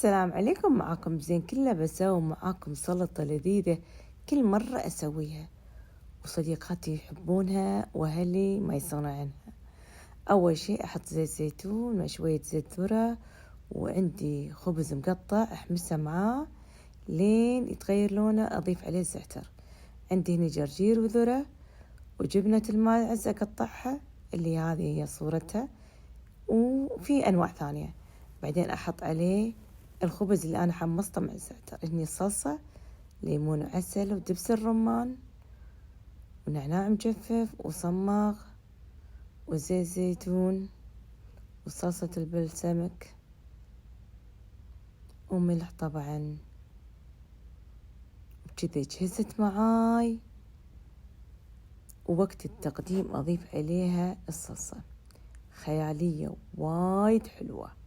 السلام عليكم، معاكم زين كله. بسوي معاكم سلطة لذيذة كل مرة أسويها، وصديقاتي يحبونها وأهلي ما يستغنوا عنها. أول شيء أحط زيت زيتون مع شوية زيت ذرة، وعندي خبز مقطع أحمسه معاه لين يتغير لونه، أضيف عليه زعتر. عندي هنا جرجير وذرة وجبنة الماعز أقطعها، اللي هذه هي صورتها، وفي أنواع ثانية. بعدين أحط عليه الخبز اللي أنا حمصته مع الزعتر. هني الصلصة، ليمون وعسل ودبس الرمان ونعناع مجفف وصماغ وزيت زيتون وصلصة البلسمك وملح طبعا. وكذا جهزت معاي، ووقت التقديم أضيف عليها الصلصة خيالية وايد حلوة.